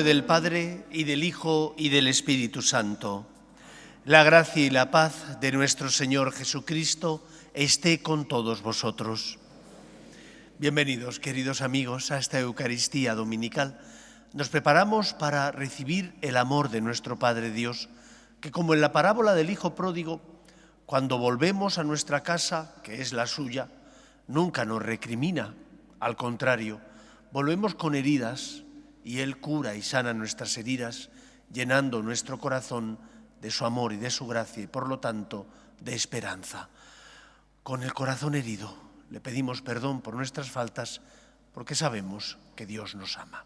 nombre del Padre, y del Hijo, y del Espíritu Santo. La gracia y la paz de nuestro Señor Jesucristo esté con todos vosotros. Bienvenidos, queridos amigos, a esta Eucaristía dominical. Nos preparamos para recibir el amor de nuestro Padre Dios, que como en la parábola del Hijo pródigo, cuando volvemos a nuestra casa, que es la suya, nunca nos recrimina. Al contrario, volvemos con heridas y Él cura y sana nuestras heridas, llenando nuestro corazón de su amor y de su gracia y, por lo tanto, de esperanza. Con el corazón herido, le pedimos perdón por nuestras faltas, porque sabemos que Dios nos ama.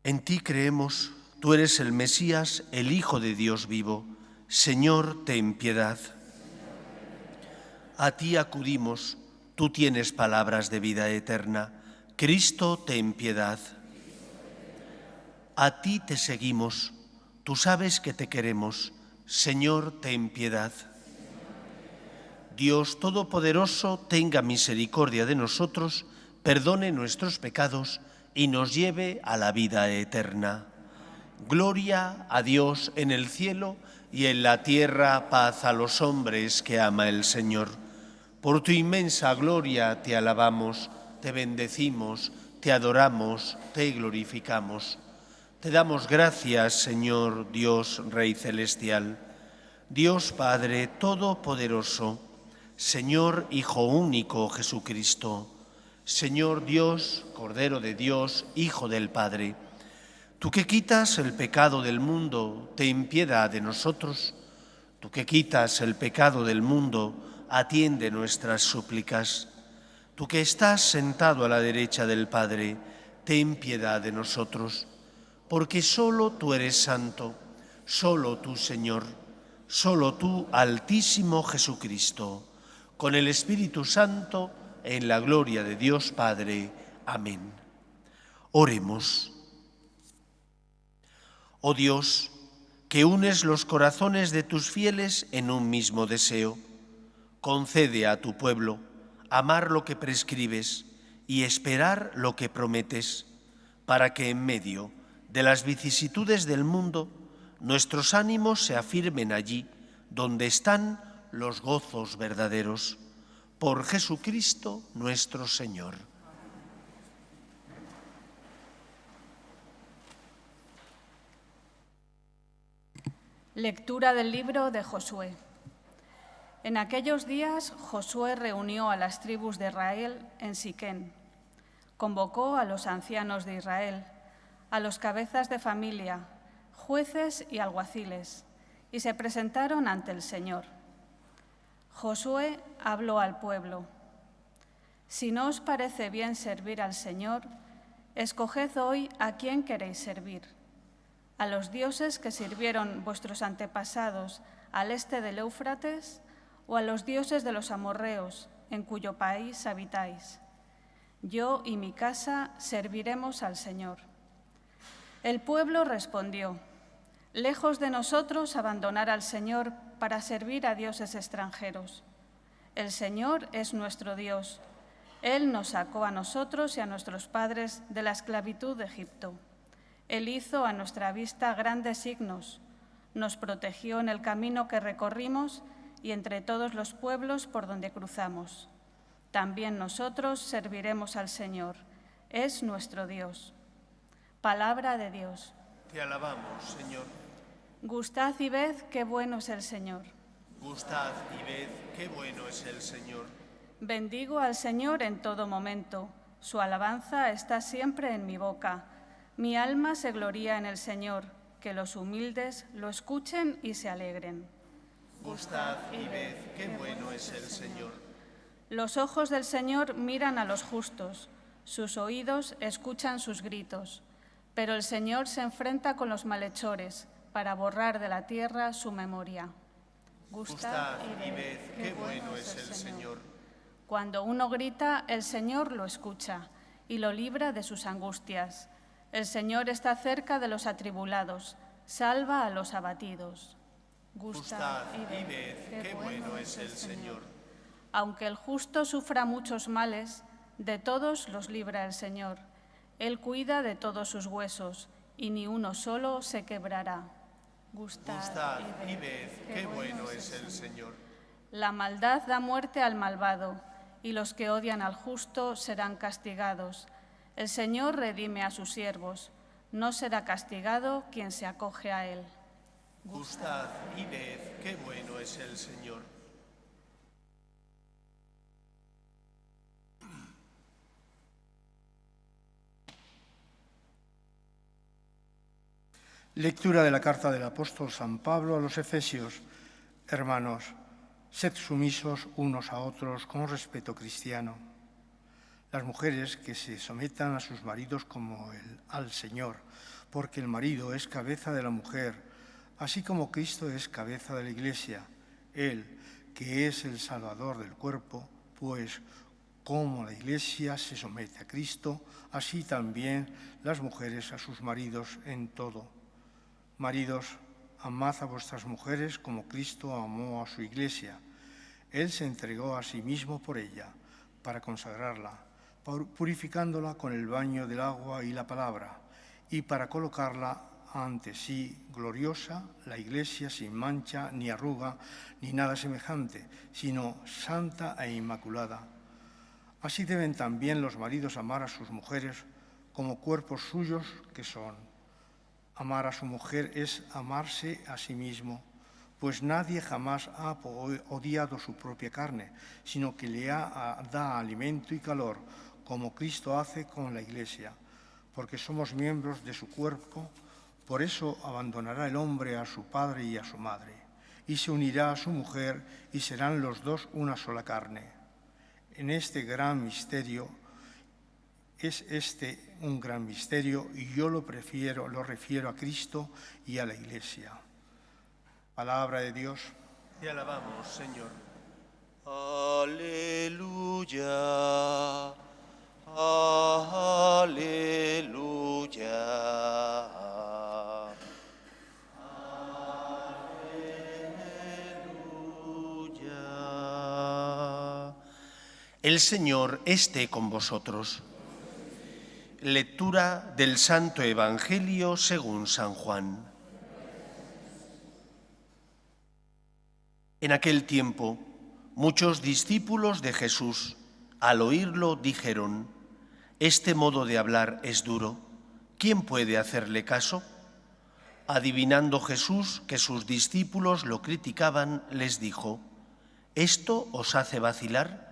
En ti creemos, tú eres el Mesías, el Hijo de Dios vivo. Señor, ten piedad. A ti acudimos, tú tienes palabras de vida eterna. Cristo, ten piedad. A ti te seguimos, tú sabes que te queremos. Señor, ten piedad. Dios Todopoderoso, tenga misericordia de nosotros, perdone nuestros pecados y nos lleve a la vida eterna. Gloria a Dios en el cielo y en la tierra paz a los hombres que ama el Señor. Por tu inmensa gloria te alabamos, te bendecimos, te adoramos, te glorificamos. Te damos gracias, Señor Dios, Rey celestial, Dios Padre Todopoderoso, Señor Hijo único Jesucristo, Señor Dios, Cordero de Dios, Hijo del Padre. Tú que quitas el pecado del mundo, ten piedad de nosotros. Tú que quitas el pecado del mundo, atiende nuestras súplicas. Tú que estás sentado a la derecha del Padre, ten piedad de nosotros, porque solo tú eres santo, solo tú, Señor, solo tú, Altísimo Jesucristo, con el Espíritu Santo, en la gloria de Dios Padre. Amén. Oremos. Oh Dios, que unes los corazones de tus fieles en un mismo deseo, concede a tu pueblo amar lo que prescribes y esperar lo que prometes, para que en medio de las vicisitudes del mundo nuestros ánimos se afirmen allí donde están los gozos verdaderos. Por Jesucristo nuestro Señor. Lectura del libro de Josué. En aquellos días Josué reunió a las tribus de Israel en Siquén. Convocó a los ancianos de Israel, a los cabezas de familia, jueces y alguaciles, y se presentaron ante el Señor. Josué habló al pueblo: «Si no os parece bien servir al Señor, escoged hoy a quién queréis servir, a los dioses que sirvieron vuestros antepasados al este del Éufrates, o a los dioses de los amorreos, en cuyo país habitáis. Yo y mi casa serviremos al Señor». El pueblo respondió: «Lejos de nosotros abandonar al Señor para servir a dioses extranjeros. El Señor es nuestro Dios. Él nos sacó a nosotros y a nuestros padres de la esclavitud de Egipto. Él hizo a nuestra vista grandes signos, nos protegió en el camino que recorrimos y entre todos los pueblos por donde cruzamos. También nosotros serviremos al Señor. Es nuestro Dios». Palabra de Dios. Te alabamos, Señor. Gustad y ved qué bueno es el Señor. Gustad y ved qué bueno es el Señor. Bendigo al Señor en todo momento. Su alabanza está siempre en mi boca. Mi alma se gloría en el Señor. Que los humildes lo escuchen y se alegren. Gustad y ved qué bueno es el Señor. Los ojos del Señor miran a los justos. Sus oídos escuchan sus gritos. Pero el Señor se enfrenta con los malhechores para borrar de la tierra su memoria. Gustad y ved qué bueno es el Señor. Cuando uno grita, el Señor lo escucha y lo libra de sus angustias. El Señor está cerca de los atribulados, salva a los abatidos. Gustad y ved qué bueno es el Señor. Aunque el justo sufra muchos males, de todos los libra el Señor. Él cuida de todos sus huesos, y ni uno solo se quebrará. Gustad y ved qué bueno es el Señor. La maldad da muerte al malvado, y los que odian al justo serán castigados. El Señor redime a sus siervos. No será castigado quien se acoge a Él. Gustad y ved qué bueno es el Señor. Lectura de la carta del apóstol San Pablo a los Efesios. Hermanos, sed sumisos unos a otros con respeto cristiano. Las mujeres que se sometan a sus maridos como al Señor, porque el marido es cabeza de la mujer, así como Cristo es cabeza de la Iglesia. Él, que es el Salvador del cuerpo, pues como la Iglesia se somete a Cristo, así también las mujeres a sus maridos en todo. Maridos, amad a vuestras mujeres como Cristo amó a su Iglesia. Él se entregó a sí mismo por ella, para consagrarla, purificándola con el baño del agua y la palabra, y para colocarla ante sí gloriosa, la Iglesia sin mancha, ni arruga, ni nada semejante, sino santa e inmaculada. Así deben también los maridos amar a sus mujeres como cuerpos suyos que son. Amar a su mujer es amarse a sí mismo, pues nadie jamás ha odiado su propia carne, sino que le da alimento y calor, como Cristo hace con la Iglesia, porque somos miembros de su cuerpo. Por eso abandonará el hombre a su padre y a su madre, y se unirá a su mujer, y serán los dos una sola carne. En este gran misterio, es un gran misterio, y yo lo refiero a Cristo y a la Iglesia. Palabra de Dios. Te alabamos, Señor. Aleluya, aleluya. Aleluya. El Señor esté con vosotros. Lectura del Santo Evangelio según San Juan. En aquel tiempo, muchos discípulos de Jesús, al oírlo, dijeron: «Este modo de hablar es duro. ¿Quién puede hacerle caso?». Adivinando Jesús que sus discípulos lo criticaban, les dijo: «¿Esto os hace vacilar?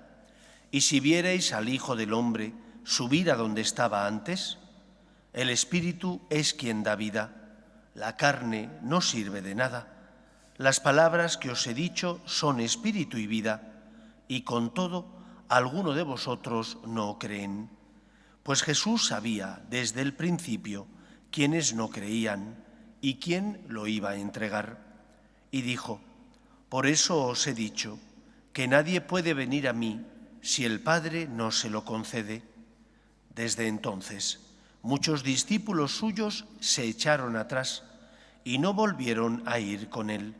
Y si vierais al Hijo del Hombre subir a donde estaba antes, el Espíritu es quien da vida, la carne no sirve de nada. Las palabras que os he dicho son espíritu y vida, y con todo, alguno de vosotros no creen». Pues Jesús sabía desde el principio quiénes no creían y quién lo iba a entregar. Y dijo: «Por eso os he dicho que nadie puede venir a mí si el Padre no se lo concede». Desde entonces, muchos discípulos suyos se echaron atrás y no volvieron a ir con él.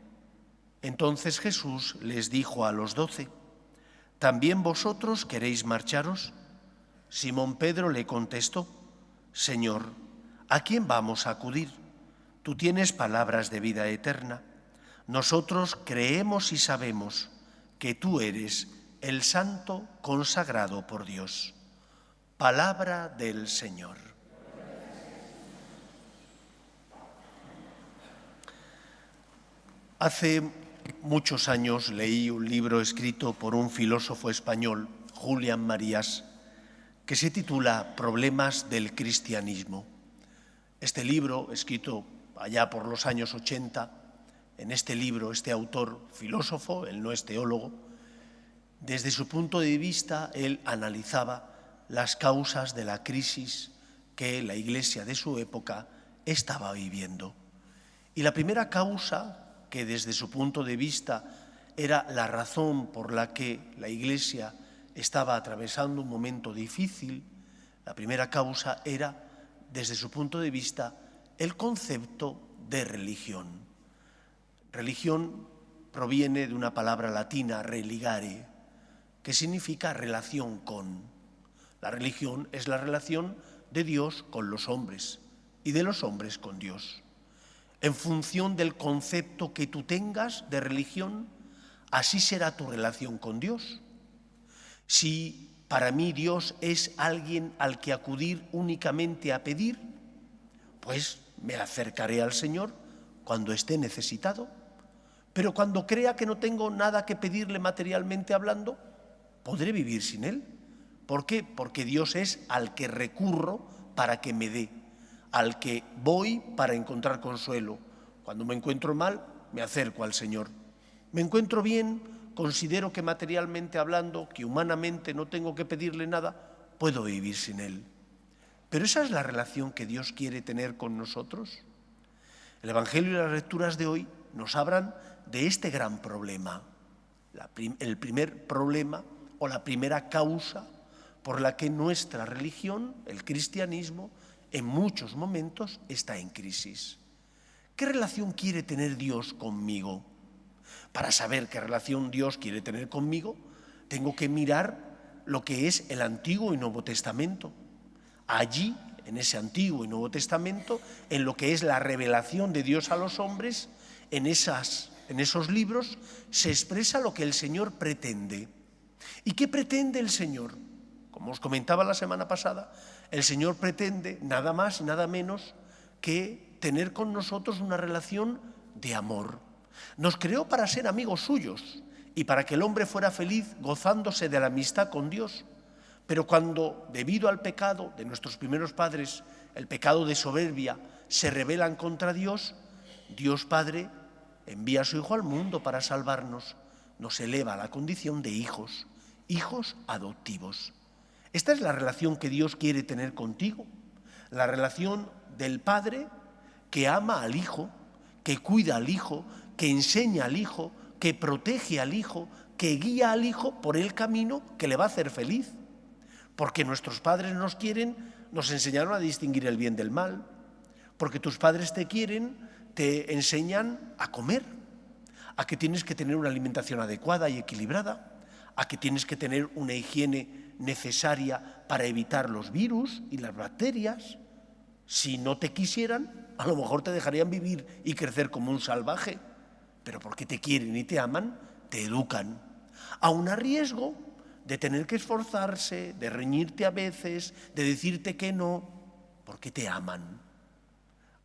Entonces Jesús les dijo a los 12: «¿También vosotros queréis marcharos?». Simón Pedro le contestó: «Señor, ¿a quién vamos a acudir? Tú tienes palabras de vida eterna. Nosotros creemos y sabemos que tú eres el Santo consagrado por Dios». Palabra del Señor. Hace muchos años leí un libro escrito por un filósofo español, Julián Marías, que se titula Problemas del cristianismo. Este libro, escrito allá por los años 80, en este libro, este autor filósofo, él no es teólogo, desde su punto de vista, él analizaba las causas de la crisis que la Iglesia de su época estaba viviendo. Y la primera causa, que desde su punto de vista era la razón por la que la Iglesia estaba atravesando un momento difícil, la primera causa era, desde su punto de vista, el concepto de religión. Religión proviene de una palabra latina, religare, que significa relación con. La religión es la relación de Dios con los hombres y de los hombres con Dios. En función del concepto que tú tengas de religión, así será tu relación con Dios. Si para mí Dios es alguien al que acudir únicamente a pedir, pues me acercaré al Señor cuando esté necesitado. Pero cuando crea que no tengo nada que pedirle materialmente hablando, podré vivir sin Él. ¿Por qué? Porque Dios es al que recurro para que me dé, al que voy para encontrar consuelo. Cuando me encuentro mal, me acerco al Señor. Me encuentro bien, considero que materialmente hablando, que humanamente no tengo que pedirle nada, puedo vivir sin Él. Pero esa es la relación que Dios quiere tener con nosotros. El Evangelio y las lecturas de hoy nos hablan de este gran problema, el primer problema o la primera causa por la que nuestra religión, el cristianismo, en muchos momentos está en crisis. ¿Qué relación quiere tener Dios conmigo? Para saber qué relación Dios quiere tener conmigo, tengo que mirar lo que es el Antiguo y Nuevo Testamento. Allí, en ese Antiguo y Nuevo Testamento, en lo que es la revelación de Dios a los hombres, en esos libros se expresa lo que el Señor pretende. ¿Y qué pretende el Señor? Como os comentaba la semana pasada, el Señor pretende nada más y nada menos que tener con nosotros una relación de amor. Nos creó para ser amigos suyos y para que el hombre fuera feliz gozándose de la amistad con Dios. Pero cuando, debido al pecado de nuestros primeros padres, el pecado de soberbia, se rebelan contra Dios, Dios Padre envía a su Hijo al mundo para salvarnos. Nos eleva a la condición de hijos, hijos adoptivos. Esta es la relación que Dios quiere tener contigo, la relación del Padre que ama al Hijo, que cuida al Hijo, que enseña al Hijo, que protege al Hijo, que guía al Hijo por el camino que le va a hacer feliz. Porque nuestros padres nos enseñaron a distinguir el bien del mal. Porque tus padres te quieren, te enseñan a comer, a que tienes que tener una alimentación adecuada y equilibrada, a que tienes que tener una higiene necesaria para evitar los virus y las bacterias. Si no te quisieran, a lo mejor te dejarían vivir y crecer como un salvaje, pero porque te quieren y te aman, te educan. Aun a riesgo de tener que esforzarse, de reñirte a veces, de decirte que no, porque te aman.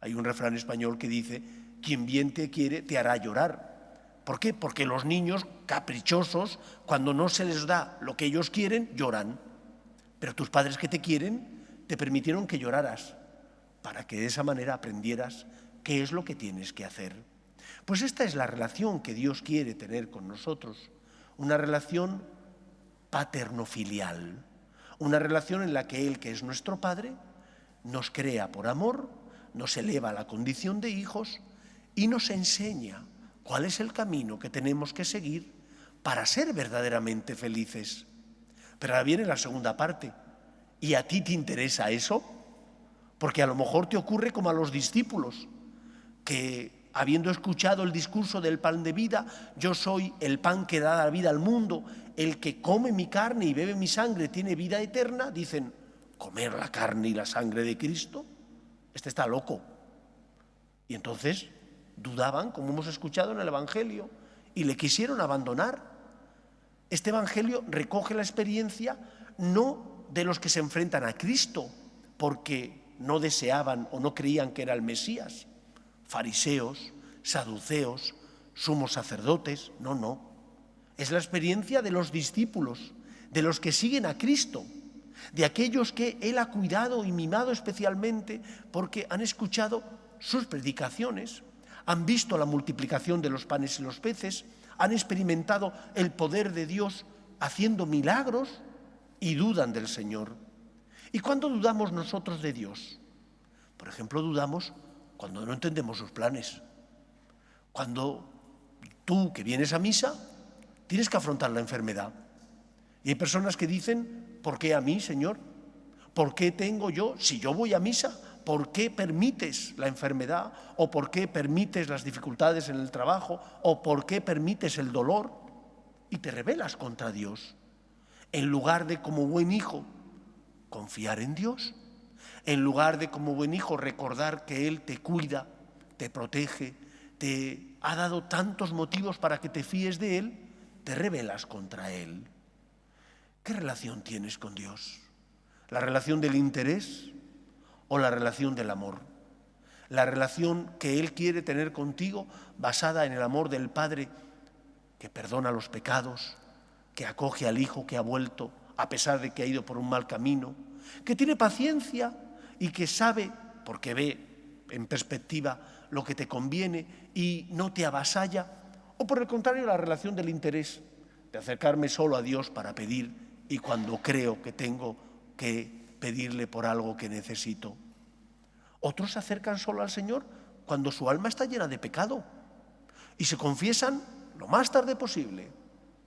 Hay un refrán español que dice, quien bien te quiere te hará llorar. ¿Por qué? Porque los niños caprichosos, cuando no se les da lo que ellos quieren, lloran. Pero tus padres que te quieren, te permitieron que lloraras, para que de esa manera aprendieras qué es lo que tienes que hacer. Pues esta es la relación que Dios quiere tener con nosotros, una relación paterno-filial, una relación en la que Él, que es nuestro Padre, nos crea por amor, nos eleva a la condición de hijos y nos enseña cuál es el camino que tenemos que seguir para ser verdaderamente felices. Pero ahora viene la segunda parte. ¿Y a ti te interesa eso? Porque a lo mejor te ocurre como a los discípulos, que habiendo escuchado el discurso del pan de vida, yo soy el pan que da la vida al mundo, el que come mi carne y bebe mi sangre tiene vida eterna, dicen, ¿comer la carne y la sangre de Cristo? Este está loco. Y entonces dudaban, como hemos escuchado en el Evangelio, y le quisieron abandonar. Este Evangelio recoge la experiencia no de los que se enfrentan a Cristo, porque no deseaban o no creían que era el Mesías, fariseos, saduceos, sumos sacerdotes, no. Es la experiencia de los discípulos, de los que siguen a Cristo, de aquellos que Él ha cuidado y mimado especialmente porque han escuchado sus predicaciones, han visto la multiplicación de los panes y los peces, han experimentado el poder de Dios haciendo milagros y dudan del Señor. ¿Y cuándo dudamos nosotros de Dios? Por ejemplo, dudamos cuando no entendemos sus planes. Cuando tú, que vienes a misa, tienes que afrontar la enfermedad. Y hay personas que dicen, ¿por qué a mí, Señor? ¿Por qué tengo yo, si yo voy a misa, por qué permites la enfermedad? ¿O por qué permites las dificultades en el trabajo? ¿O por qué permites el dolor? Y te rebelas contra Dios. En lugar de, como buen hijo, confiar en Dios, En lugar de, como buen hijo, recordar que Él te cuida, te protege, te ha dado tantos motivos para que te fíes de Él, te rebelas contra Él. ¿Qué relación tienes con Dios? ¿La relación del interés o la relación del amor? La relación que Él quiere tener contigo basada en el amor del Padre que perdona los pecados, que acoge al Hijo que ha vuelto a pesar de que ha ido por un mal camino, que tiene paciencia y que sabe, porque ve en perspectiva lo que te conviene y no te avasalla, o por el contrario la relación del interés, de acercarme solo a Dios para pedir y cuando creo que tengo que pedirle por algo que necesito. Otros se acercan solo al Señor cuando su alma está llena de pecado y se confiesan lo más tarde posible,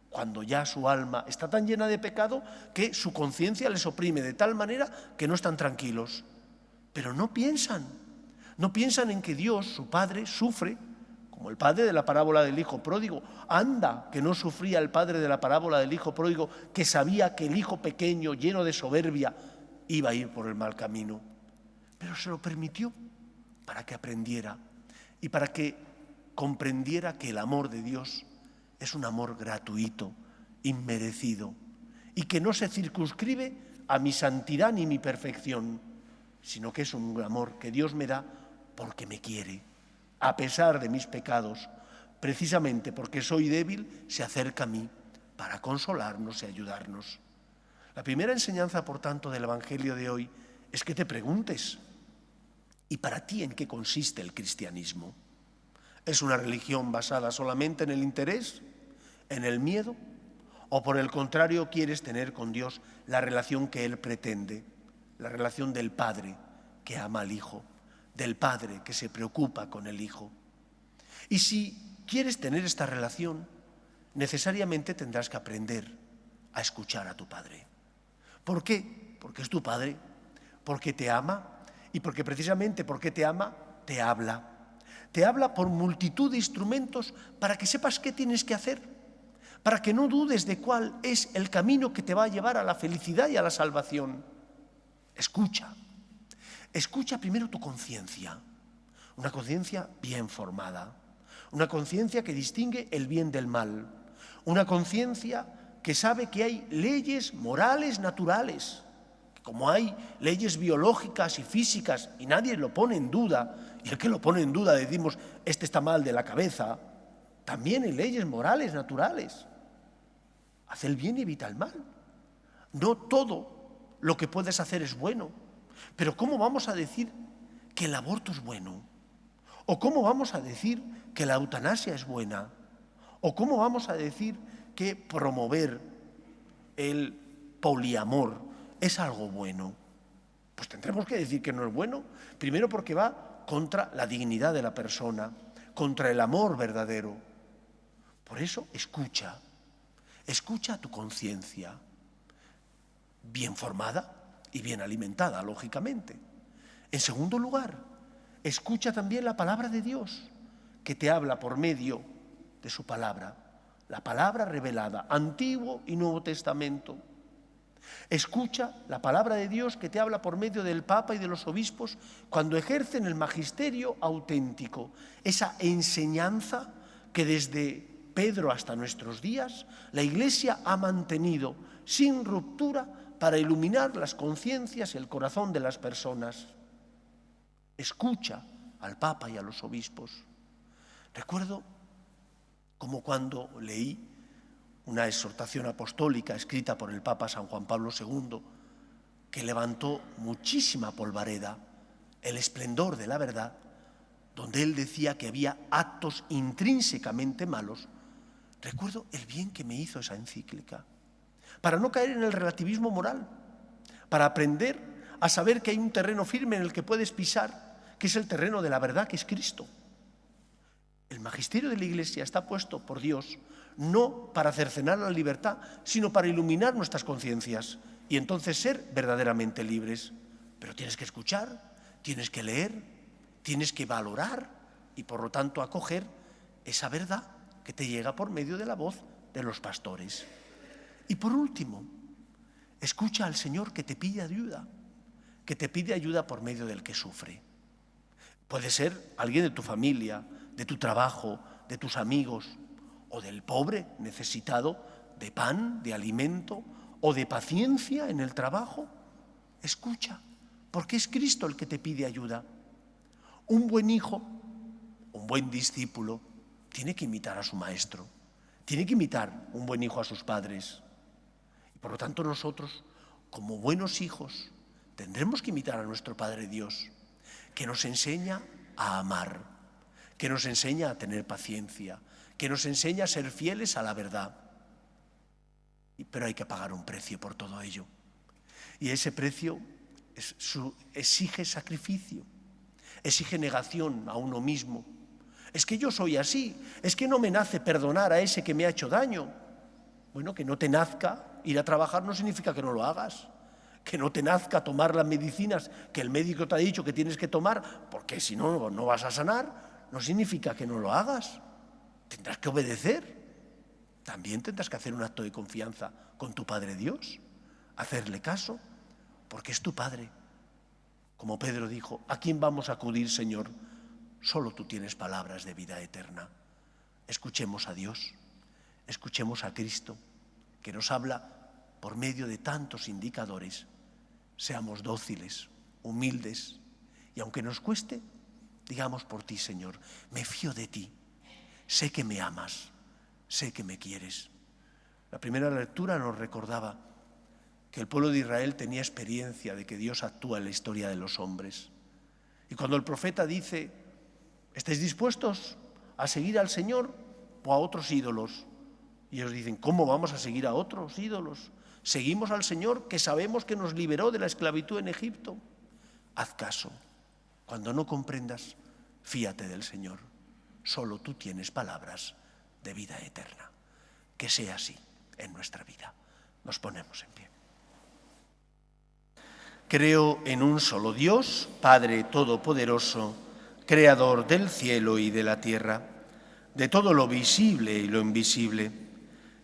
cuando ya su alma está tan llena de pecado que su conciencia les oprime de tal manera que no están tranquilos. Pero no piensan en que Dios, su Padre, sufre, como el padre de la parábola del hijo pródigo. Anda, que no sufría el padre de la parábola del hijo pródigo, que sabía que el hijo pequeño, lleno de soberbia, iba a ir por el mal camino. Pero se lo permitió para que aprendiera y para que comprendiera que el amor de Dios es un amor gratuito, inmerecido, y que no se circunscribe a mi santidad ni mi perfección, sino que es un amor que Dios me da porque me quiere. A pesar de mis pecados, precisamente porque soy débil, se acerca a mí para consolarnos y ayudarnos. La primera enseñanza, por tanto, del Evangelio de hoy es que te preguntes, ¿y para ti en qué consiste el cristianismo? ¿Es una religión basada solamente en el interés, en el miedo? ¿O por el contrario quieres tener con Dios la relación que Él pretende? La relación del Padre que ama al Hijo, del Padre que se preocupa con el Hijo. Y si quieres tener esta relación, necesariamente tendrás que aprender a escuchar a tu Padre. ¿Por qué? Porque es tu Padre, porque te ama y porque precisamente porque te ama, te habla. Te habla por multitud de instrumentos para que sepas qué tienes que hacer, para que no dudes de cuál es el camino que te va a llevar a la felicidad y a la salvación. Escucha. Escucha primero tu conciencia, una conciencia bien formada, una conciencia que distingue el bien del mal, una conciencia que sabe que hay leyes morales naturales, como hay leyes biológicas y físicas y nadie lo pone en duda, y el que lo pone en duda decimos, este está mal de la cabeza, también hay leyes morales naturales. Haz el bien y evita el mal. No todo lo que puedes hacer es bueno. Pero ¿cómo vamos a decir que el aborto es bueno? ¿O cómo vamos a decir que la eutanasia es buena? ¿O cómo vamos a decir que promover el poliamor es algo bueno? Pues tendremos que decir que no es bueno. Primero porque va contra la dignidad de la persona, contra el amor verdadero. Por eso escucha a tu conciencia, bien formada y bien alimentada, lógicamente. En segundo lugar, escucha también la palabra de Dios, que te habla por medio de su palabra, la palabra revelada, Antiguo y Nuevo Testamento. Escucha la palabra de Dios que te habla por medio del Papa y de los obispos cuando ejercen el magisterio auténtico, esa enseñanza que desde Pedro hasta nuestros días la Iglesia ha mantenido sin ruptura para iluminar las conciencias y el corazón de las personas. Escucha al Papa y a los obispos. Recuerdo como cuando leí una exhortación apostólica escrita por el Papa San Juan Pablo II, que levantó muchísima polvareda, el esplendor de la verdad, donde él decía que había actos intrínsecamente malos. Recuerdo el bien que me hizo esa encíclica, para no caer en el relativismo moral, para aprender a saber que hay un terreno firme en el que puedes pisar, que es el terreno de la verdad, que es Cristo. El magisterio de la Iglesia está puesto por Dios no para cercenar la libertad, sino para iluminar nuestras conciencias y entonces ser verdaderamente libres. Pero tienes que escuchar, tienes que leer, tienes que valorar y por lo tanto acoger esa verdad que te llega por medio de la voz de los pastores. Y por último, escucha al Señor que te pide ayuda, que te pide ayuda por medio del que sufre. Puede ser alguien de tu familia, de tu trabajo, de tus amigos, o del pobre necesitado de pan, de alimento, o de paciencia en el trabajo. Escucha, porque es Cristo el que te pide ayuda. Un buen hijo, un buen discípulo, tiene que imitar a su maestro, tiene que imitar un buen hijo a sus padres. Y por lo tanto nosotros, como buenos hijos, tendremos que imitar a nuestro Padre Dios, que nos enseña a amar, que nos enseña a tener paciencia, que nos enseña a ser fieles a la verdad. Pero hay que pagar un precio por todo ello. Y ese precio exige sacrificio, exige negación a uno mismo. Es que yo soy así, es que no me nace perdonar a ese que me ha hecho daño. Bueno, que no te nazca ir a trabajar no significa que no lo hagas. Que no te nazca tomar las medicinas que el médico te ha dicho que tienes que tomar, porque si no, no vas a sanar, no significa que no lo hagas. Tendrás que obedecer. También tendrás que hacer un acto de confianza con tu Padre Dios, hacerle caso, porque es tu Padre. Como Pedro dijo, ¿a quién vamos a acudir, Señor? Solo tú tienes palabras de vida eterna. Escuchemos a Dios, escuchemos a Cristo, que nos habla por medio de tantos indicadores. Seamos dóciles, humildes, y aunque nos cueste, digamos por ti, Señor, me fío de ti, sé que me amas, sé que me quieres. La primera lectura nos recordaba que el pueblo de Israel tenía experiencia de que Dios actúa en la historia de los hombres. Y cuando el profeta dice, ¿estáis dispuestos a seguir al Señor o a otros ídolos? Y ellos dicen, ¿cómo vamos a seguir a otros ídolos? Seguimos al Señor que sabemos que nos liberó de la esclavitud en Egipto. Haz caso. Cuando no comprendas, fíate del Señor. Solo tú tienes palabras de vida eterna. Que sea así en nuestra vida. Nos ponemos en pie. Creo en un solo Dios, Padre Todopoderoso, Creador del cielo y de la tierra, de todo lo visible y lo invisible.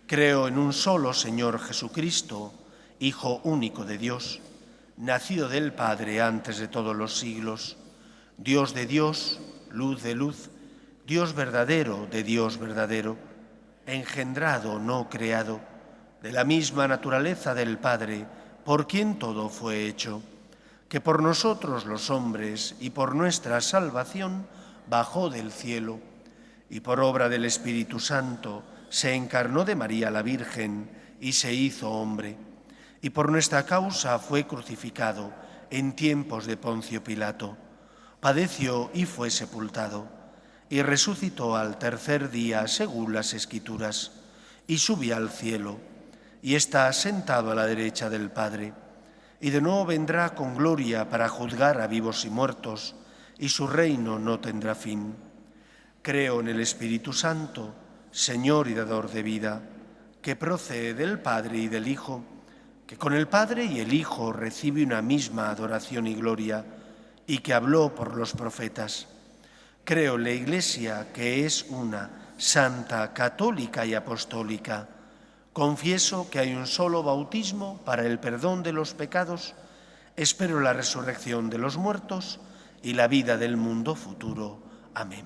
Creo en un solo Señor Jesucristo, Hijo único de Dios, nacido del Padre antes de todos los siglos, Dios de Dios, luz de luz, Dios verdadero de Dios verdadero, engendrado, no creado, de la misma naturaleza del Padre, por quien todo fue hecho, que por nosotros los hombres y por nuestra salvación bajó del cielo, y por obra del Espíritu Santo se encarnó de María la Virgen y se hizo hombre, y por nuestra causa fue crucificado en tiempos de Poncio Pilato, padeció y fue sepultado, y resucitó al tercer día según las Escrituras, y subió al cielo, y está sentado a la derecha del Padre, y de nuevo vendrá con gloria para juzgar a vivos y muertos, y su reino no tendrá fin. Creo en el Espíritu Santo, Señor y dador de vida, que procede del Padre y del Hijo, que con el Padre y el Hijo recibe una misma adoración y gloria, y que habló por los profetas. Creo en la Iglesia, que es una, santa, católica y apostólica. Confieso que hay un solo bautismo para el perdón de los pecados. Espero la resurrección de los muertos y la vida del mundo futuro. Amén.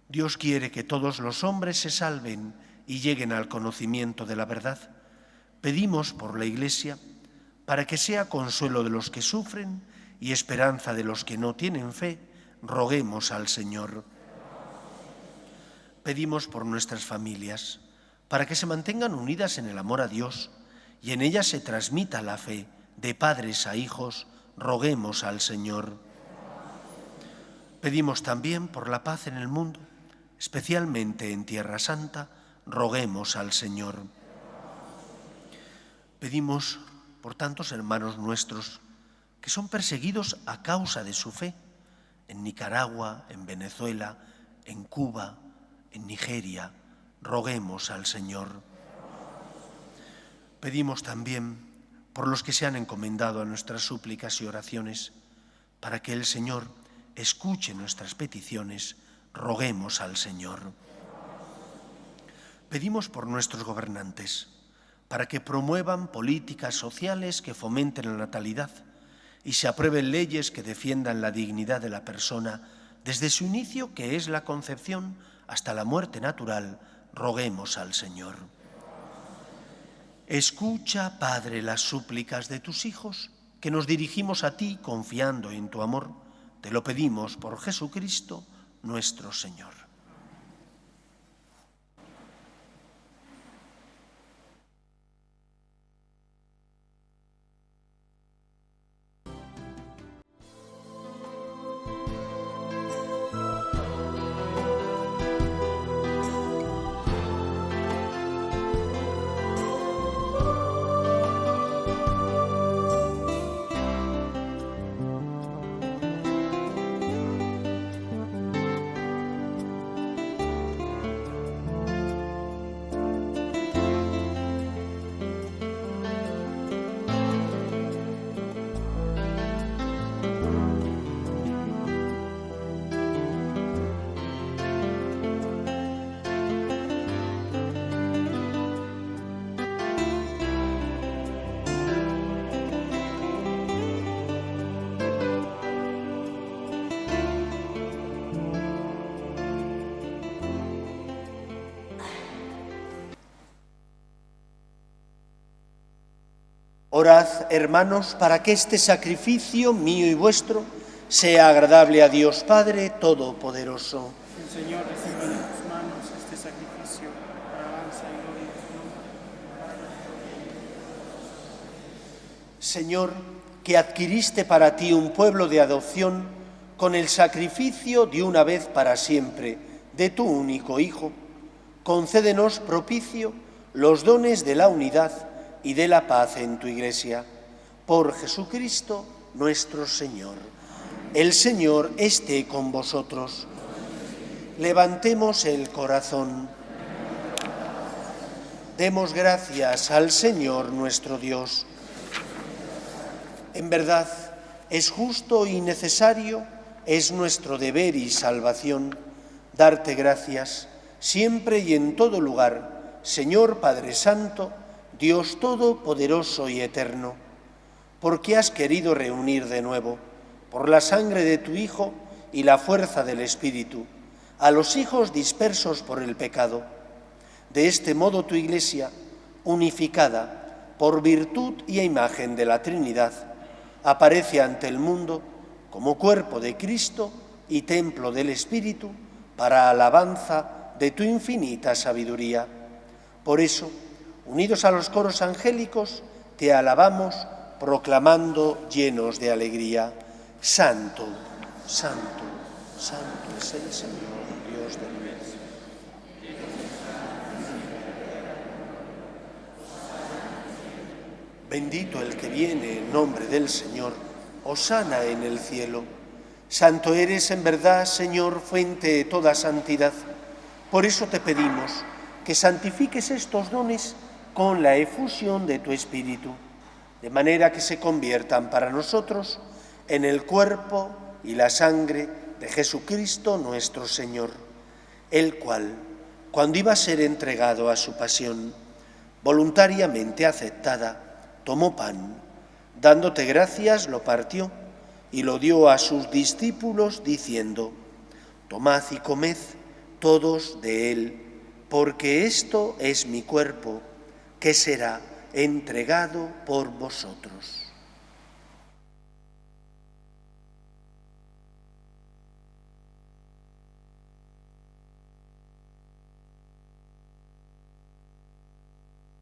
Dios quiere que todos los hombres se salven y lleguen al conocimiento de la verdad. Pedimos por la Iglesia para que sea consuelo de los que sufren y esperanza de los que no tienen fe. Roguemos al Señor. Pedimos por nuestras familias, para que se mantengan unidas en el amor a Dios y en ellas se transmita la fe de padres a hijos. Roguemos al Señor. Pedimos también por la paz en el mundo, especialmente en Tierra Santa. Roguemos al Señor. Pedimos por tantos hermanos nuestros que son perseguidos a causa de su fe, en Nicaragua, en Venezuela, en Cuba, en Nigeria. Roguemos al Señor. Pedimos también por los que se han encomendado a nuestras súplicas y oraciones, para que el Señor escuche nuestras peticiones. Roguemos al Señor. Pedimos por nuestros gobernantes, para que promuevan políticas sociales que fomenten la natalidad y se aprueben leyes que defiendan la dignidad de la persona desde su inicio, que es la concepción, hasta la muerte natural, roguemos al Señor. Escucha, Padre, las súplicas de tus hijos, que nos dirigimos a ti confiando en tu amor. Te lo pedimos por Jesucristo, nuestro Señor. Orad, hermanos, para que este sacrificio mío y vuestro sea agradable a Dios Padre Todopoderoso. El Señor reciba de tus manos este sacrificio para alabanza y gloria de su nombre. Señor, que adquiriste para ti un pueblo de adopción con el sacrificio de una vez para siempre de tu único Hijo, concédenos propicio los dones de la unidad y de la paz en tu Iglesia. Por Jesucristo nuestro Señor. El Señor esté con vosotros. Levantemos el corazón. Demos gracias al Señor nuestro Dios. En verdad, es justo y necesario, es nuestro deber y salvación, darte gracias siempre y en todo lugar, Señor Padre Santo, Dios Todopoderoso y Eterno, porque has querido reunir de nuevo, por la sangre de tu Hijo y la fuerza del Espíritu, a los hijos dispersos por el pecado. De este modo tu Iglesia, unificada por virtud y imagen de la Trinidad, aparece ante el mundo como cuerpo de Cristo y templo del Espíritu para alabanza de tu infinita sabiduría. Por eso, unidos a los coros angélicos, te alabamos, proclamando llenos de alegría: Santo, Santo, Santo es el Señor, Dios del universo. Bendito el que viene en nombre del Señor, hosana en el cielo. Santo eres en verdad, Señor, fuente de toda santidad. Por eso te pedimos que santifiques estos dones con la efusión de tu Espíritu, de manera que se conviertan para nosotros en el cuerpo y la sangre de Jesucristo nuestro Señor, el cual, cuando iba a ser entregado a su pasión, voluntariamente aceptada, tomó pan, dándote gracias, lo partió y lo dio a sus discípulos, diciendo: Tomad y comed todos de él, porque esto es mi cuerpo, que será entregado por vosotros.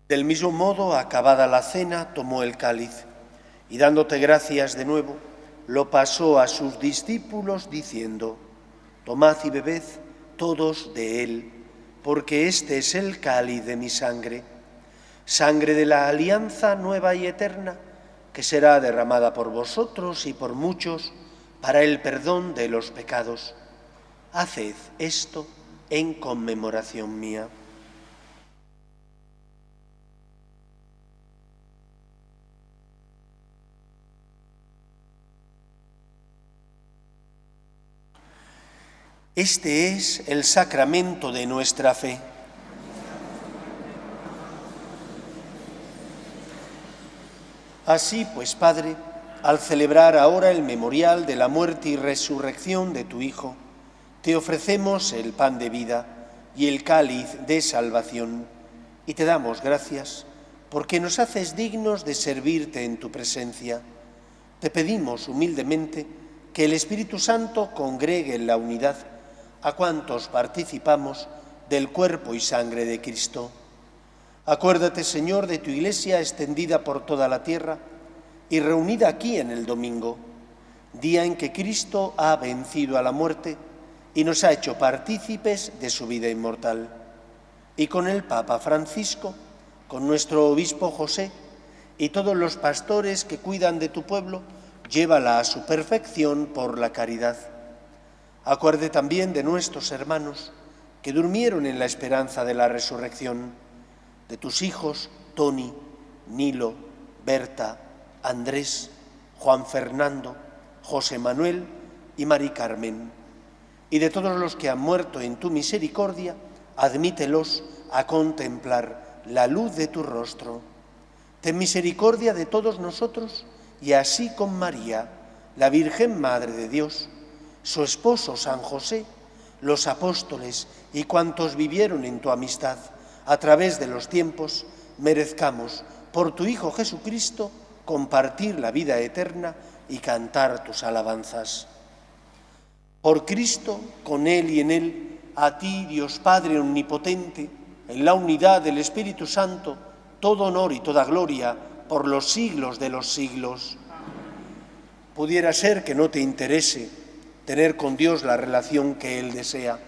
Del mismo modo, acabada la cena, tomó el cáliz y, dándote gracias de nuevo, lo pasó a sus discípulos, diciendo: Tomad y bebed todos de él, porque este es el cáliz de mi sangre, sangre de la alianza nueva y eterna, que será derramada por vosotros y por muchos para el perdón de los pecados. Haced esto en conmemoración mía. Este es el sacramento de nuestra fe. Así pues, Padre, Al celebrar ahora el memorial de la muerte y resurrección de tu Hijo, te ofrecemos el pan de vida y el cáliz de salvación, y te damos gracias porque nos haces dignos de servirte en tu presencia. Te pedimos humildemente que el Espíritu Santo congregue en la unidad a cuantos participamos del cuerpo y sangre de Cristo. Acuérdate, Señor, de tu Iglesia extendida por toda la tierra y reunida aquí en el domingo, día en que Cristo ha vencido a la muerte y nos ha hecho partícipes de su vida inmortal. Y con el Papa Francisco, con nuestro obispo José y todos los pastores que cuidan de tu pueblo, llévala a su perfección por la caridad. Acuerde también de nuestros hermanos que durmieron en la esperanza de la resurrección, de tus hijos Toni, Nilo, Berta, Andrés, Juan Fernando, José Manuel y Mari Carmen, y de todos los que han muerto en tu misericordia, admítelos a contemplar la luz de tu rostro. Ten misericordia de todos nosotros y así con María, la Virgen Madre de Dios, su esposo San José, los apóstoles y cuantos vivieron en tu amistad a través de los tiempos, merezcamos por tu Hijo Jesucristo compartir la vida eterna y cantar tus alabanzas. Por Cristo, con Él y en Él, a ti, Dios Padre omnipotente, en la unidad del Espíritu Santo, todo honor y toda gloria por los siglos de los siglos. Pudiera ser que no te interese tener con Dios la relación que Él desea.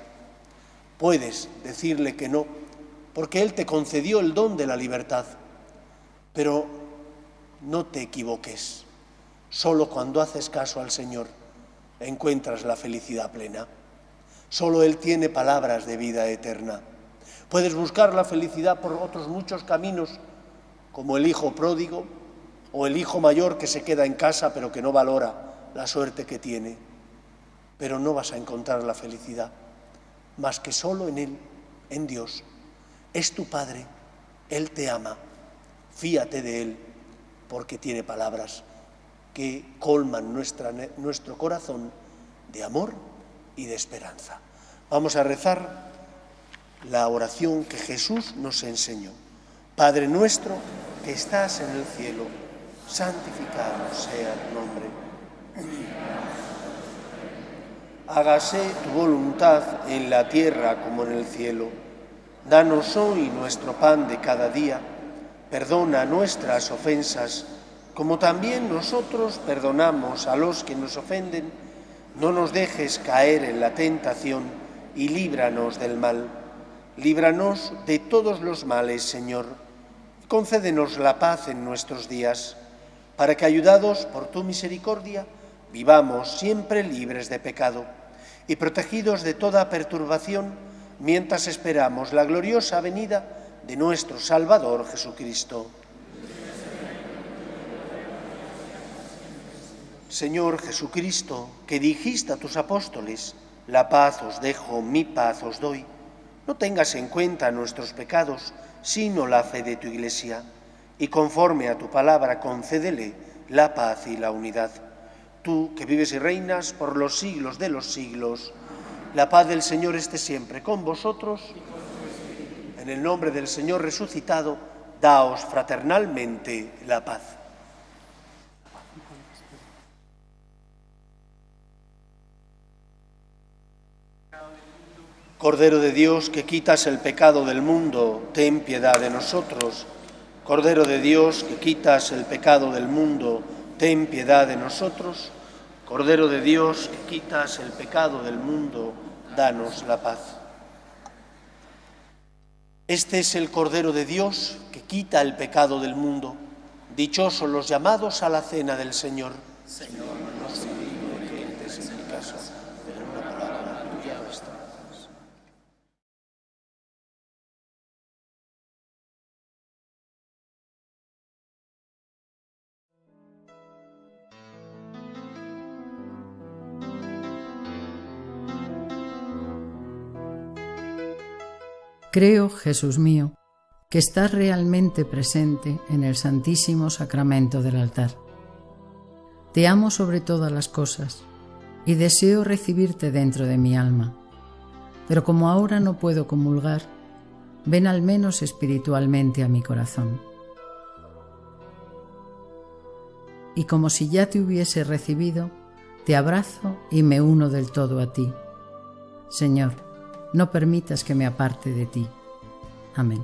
Puedes decirle que no, porque Él te concedió el don de la libertad. Pero no te equivoques. Solo cuando haces caso al Señor encuentras la felicidad plena. Solo Él tiene palabras de vida eterna. Puedes buscar la felicidad por otros muchos caminos, como el hijo pródigo o el hijo mayor que se queda en casa pero que no valora la suerte que tiene. Pero no vas a encontrar la felicidad más que solo en Él, en Dios. Es tu Padre, Él te ama, fíate de Él, porque tiene palabras que colman nuestro corazón de amor y de esperanza. Vamos a rezar la oración que Jesús nos enseñó. Padre nuestro que estás en el cielo, santificado sea tu nombre. Hágase tu voluntad en la tierra como en el cielo. Danos hoy nuestro pan de cada día. Perdona nuestras ofensas, como también nosotros perdonamos a los que nos ofenden. No nos dejes caer en la tentación y líbranos del mal. Líbranos de todos los males, Señor. Concédenos la paz en nuestros días, para que, ayudados por tu misericordia, vivamos siempre libres de pecado y protegidos de toda perturbación, mientras esperamos la gloriosa venida de nuestro Salvador Jesucristo. Señor Jesucristo, que dijiste a tus apóstoles, la paz os dejo, mi paz os doy, no tengas en cuenta nuestros pecados, sino la fe de tu Iglesia, y conforme a tu palabra concédele la paz y la unidad. Tú, que vives y reinas por los siglos de los siglos, la paz del Señor esté siempre con vosotros. En el nombre del Señor resucitado, daos fraternalmente la paz. Cordero de Dios, que quitas el pecado del mundo, ten piedad de nosotros. Cordero de Dios, que quitas el pecado del mundo, ten piedad de nosotros. Cordero de Dios, que quitas el pecado del mundo, danos la paz. Este es el Cordero de Dios, que quita el pecado del mundo. Dichosos los llamados a la cena del Señor. Señor, no soy digno de que entres en mi casa, pero una palabra tuya basta. Creo, Jesús mío, que estás realmente presente en el Santísimo Sacramento del altar. Te amo sobre todas las cosas y deseo recibirte dentro de mi alma. Pero como ahora no puedo comulgar, ven al menos espiritualmente a mi corazón. Y como si ya te hubiese recibido, te abrazo y me uno del todo a ti. Señor, no permitas que me aparte de ti. Amén.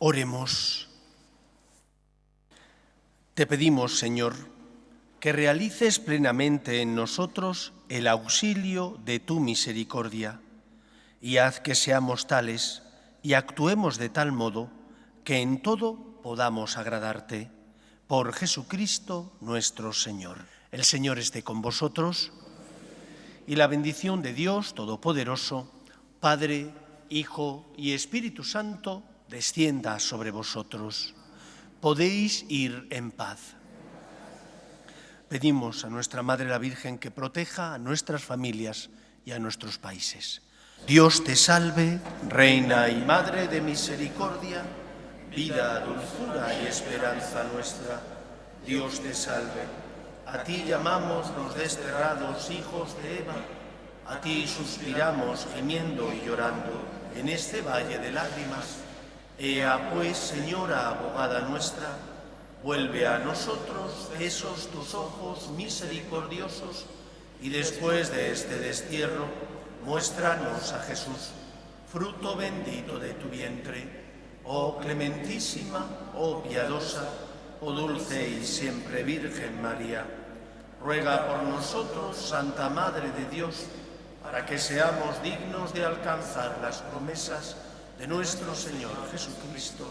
Oremos. Te pedimos, Señor, que realices plenamente en nosotros el auxilio de tu misericordia y haz que seamos tales y actuemos de tal modo que en todo podamos agradarte. Por Jesucristo nuestro Señor. El Señor esté con vosotros y la bendición de Dios Todopoderoso, Padre, Hijo y Espíritu Santo, descienda sobre vosotros. Podéis ir en paz. Pedimos a nuestra Madre la Virgen que proteja a nuestras familias y a nuestros países. Dios te salve, Reina y Madre de misericordia, vida, dulzura y esperanza nuestra. Dios te salve. A ti llamamos los desterrados hijos de Eva, a ti suspiramos gimiendo y llorando en este valle de lágrimas. Ea pues, Señora abogada nuestra, vuelve a nosotros esos tus ojos misericordiosos y después de este destierro, muéstranos a Jesús, fruto bendito de tu vientre. Oh clementísima, oh piadosa, oh dulce y siempre Virgen María, ruega por nosotros, Santa Madre de Dios, para que seamos dignos de alcanzar las promesas de nuestro Señor Jesucristo.